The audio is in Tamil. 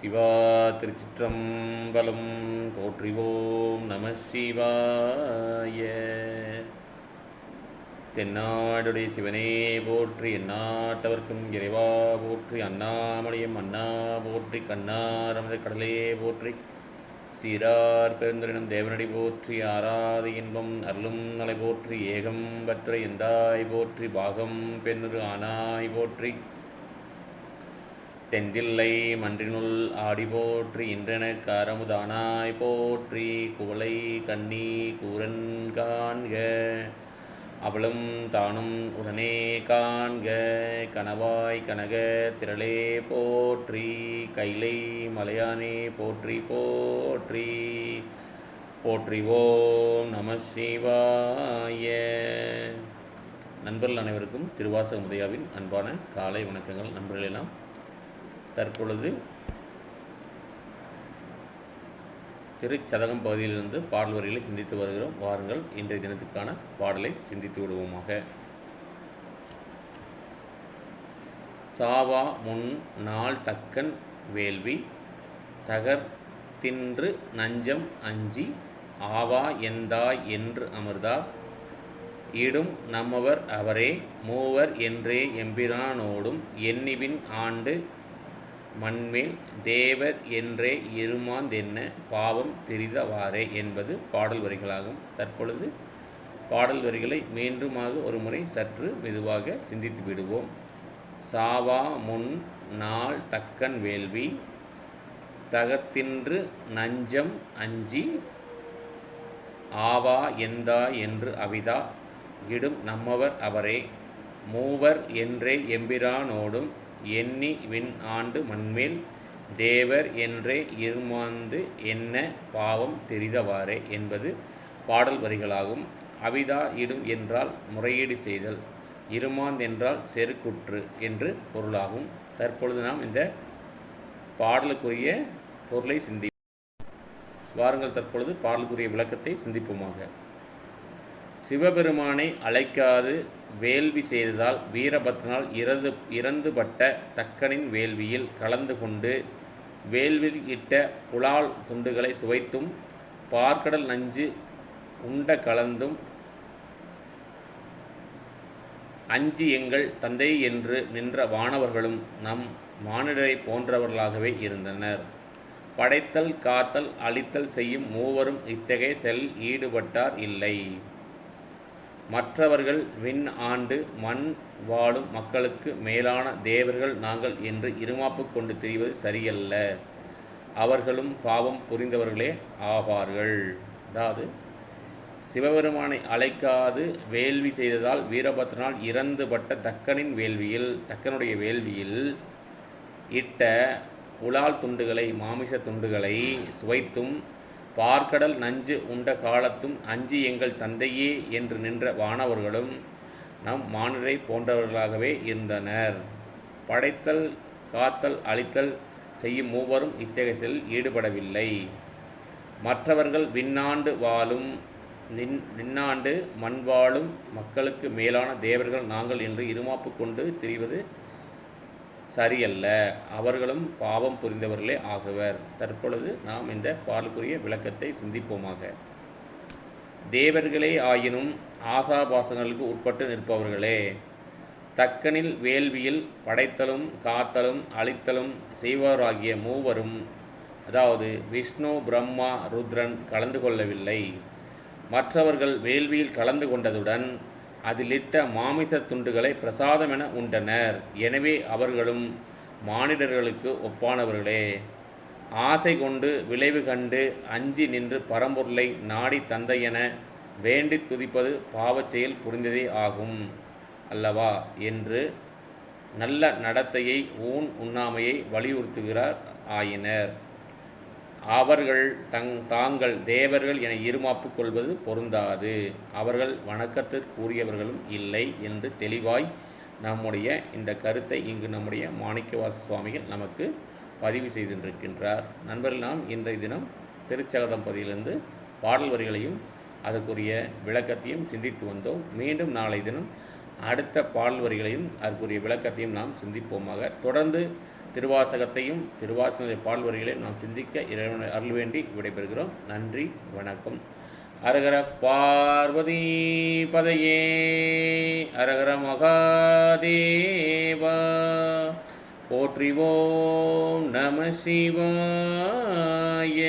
சிவா திருச்சிற்றம்பலம் போற்றிவோம் நம சிவாய. தென்னாடுடைய சிவனே போற்றி, எந்நாட்டவர்க்கும் இறைவா போற்றி. அண்ணாமலையும் அண்ணா போற்றி, கண்ணாரமது கடலே போற்றி. சீரார் பெருந்துரினம் தேவனடி போற்றி, ஆராத இன்பம் அருளும் நலை போற்றி. ஏகம் பற்ற எந்தாய் போற்றி, பாகம் பெண்ணுரு ஆனாய் போற்றி. தென்றில்லை மன்றினுள் ஆடி போற்றி, இன்றெனக் காரமுதானாய் போற்றி. குவளை கண்ணி கூரன் காண்க, அவளும் தானும் உடனே காண்க. கணவாய் கனக திரளே போற்றி, கைலை மலையானே போற்றி போற்றி. போற்றிவோம் நம சிவாய. நண்பர்கள் அனைவருக்கும் திருவாசக உதயாவின் அன்பான காலை வணக்கங்கள். நண்பர்களெல்லாம் தற்பொழுது திருச்சதகம் பகுதியிலிருந்து பாடல் வரிகளை சிந்தித்து வருகிறோம். வாருங்கள் இன்றைய தினத்துக்கான பாடலை சிந்தித்து விடுவோமாக. சாவா முன் நாள் தக்கன் வேள்வி, தகர்த்தின்று நஞ்சம் அஞ்சி. ஆவா எந்தாய் என்று அமிர்தா, இடும் நம்மவர் அவரே. மூவர் என்றே எம்பிரானோடும், எண்ணிவின் ஆண்டு மண்மேல். தேவர் என்றே இருமாந்தென்ன, பாவம் திரிதவாறே என்பது பாடல் வரிகளாகும். தற்பொழுது பாடல் வரிகளை மீண்டுமாக ஒரு முறை சற்று மெதுவாக சிந்தித்து விடுவோம். சாவா முன் நாள் தக்கன் வேள்வி, தகத்தின்று நஞ்சம் அஞ்சி. ஆவா எந்தா என்று அவிதா, இடும் நம்மவர் அவரே. மூவர் என்றே எம்பிரானோடும், எண்ணி விண் ஆண்டு மண்மேல். தேவர் என்றே இருமாந்து என்ன, பாவம் தெரிதவாறே என்பது பாடல் வரிகளாகும். அவிதா இடும் என்றால் முறையீடு செய்தல், இருமாந்து என்றால் செருக்குற்று என்று பொருளாகும். தற்பொழுது நாம் இந்த பாடலுக்குரிய பொருளை வாருங்கள் தற்பொழுது பாடலுக்குரிய விளக்கத்தை சிந்திப்போமாக. சிவபெருமானை அழைக்காது வேள்வி செய்ததால் வீரபத்ரனால் இறந்துபட்ட தக்கனின் வேள்வியில் கலந்து கொண்டு, வேள்வியில் இட்ட புலால் துண்டுகளை சுவைத்தும், பார்க்கடல் நஞ்சு உண்ட கலந்தும், அஞ்சி எங்கள் தந்தை என்று நின்ற வானவர்களும் நம் மானிடரை போன்றவர்களாகவே இருந்தனர். படைத்தல் காத்தல் அழித்தல் செய்யும் மூவரும் இத்தகைய செயலில் ஈடுபட்டார் இல்லை. மற்றவர்கள் விண் ஆண்டு மண் வாழும் மக்களுக்கு மேலான தேவர்கள் நாங்கள் என்று இருமாப்பு கொண்டு திரிவது சரியல்ல. அவர்களும் பாவம் புரிந்தவர்களே ஆவார்கள். அதாவது சிவபெருமானை அழைக்காது வேள்வி செய்ததால் வீரபத்ரனால் இறந்துபட்ட தக்கனுடைய வேள்வியில் இட்ட புலால் துண்டுகளை, மாமிச துண்டுகளை சுவைத்தும், பார்க்கடல் நஞ்சு உண்ட காலத்தும் அஞ்சி எங்கள் தந்தையே என்று நின்ற வானவர்களும் நம் மானிடரை போன்றவர்களாகவே இருந்தனர். படைத்தல் காத்தல் அழித்தல் செய்யும் மூவரும் இத்தகைய செயலில் ஈடுபடவில்லை. மற்றவர்கள் விண்ணாண்டு மண் வாழும் மக்களுக்கு மேலான தேவர்கள் நாங்கள் என்று இருமாப்பு கொண்டு திரிவது சரியல்ல. அவர்களும் பாவம் புரிந்தவர்களே ஆகுவர். தற்பொழுது நாம் இந்த பாடலுக்குரிய விளக்கத்தை சிந்திப்போமாக. தேவர்களே ஆயினும் ஆசாபாசங்களுக்கு உட்பட்டு நிற்பவர்களே. தக்கனில் வேள்வியில் படைத்தலும் காத்தலும் அழித்தலும் செய்வாராகிய மூவரும், அதாவது விஷ்ணு பிரம்மா ருத்ரன் கலந்து கொள்ளவில்லை. மற்றவர்கள் வேள்வியில் கலந்து கொண்டதுடன் அதிலிட்ட மாமிச துண்டுகளை பிரசாதமென உண்டனர். எனவே அவர்களும் மானிடர்களுக்கு ஒப்பானவர்களே. ஆசை கொண்டு விளைவு கண்டு அஞ்சி நின்று பரம்பொருளை நாடி தந்தையென வேண்டி துதிப்பது பாவச் செயல் புரிந்ததே ஆகும் அல்லவா என்று நல்ல நடத்தையை உண்ணாமையை வலியுறுத்துகிறார் ஆயினர். அவர்கள் தாங்கள் தேவர்கள் என இருமாப்பு கொள்வது பொருந்தாது. அவர்கள் வணக்கத்திற்குரியவர்களும் இல்லை என்று தெளிவாய் நம்முடைய இந்த கருத்தை இங்கு நம்முடைய மாணிக்கவாச சுவாமிகள் நமக்கு பதிவு செய்திருக்கின்றார். நண்பர்கள், நாம் இன்றைய தினம் திருச்சகதம் பதிலிருந்து பாடல் வரிகளையும் அதற்குரிய விளக்கத்தையும் சிந்தித்து வந்தோம். மீண்டும் நாளை தினம் அடுத்த பாடல் வரிகளையும் அதற்குரிய விளக்கத்தையும் நாம் சிந்திப்போமாக. தொடர்ந்து திருவாசகத்தையும் திருவாசகனுடைய பால்வரிகளை நாம் சிந்திக்க இறைவனை அருள் வேண்டி விடைபெறுகிறோம். நன்றி, வணக்கம். அரகர பார்வதி பதையே, அரகர மகாதேவா, போற்றி ஓம் நம சிவாய.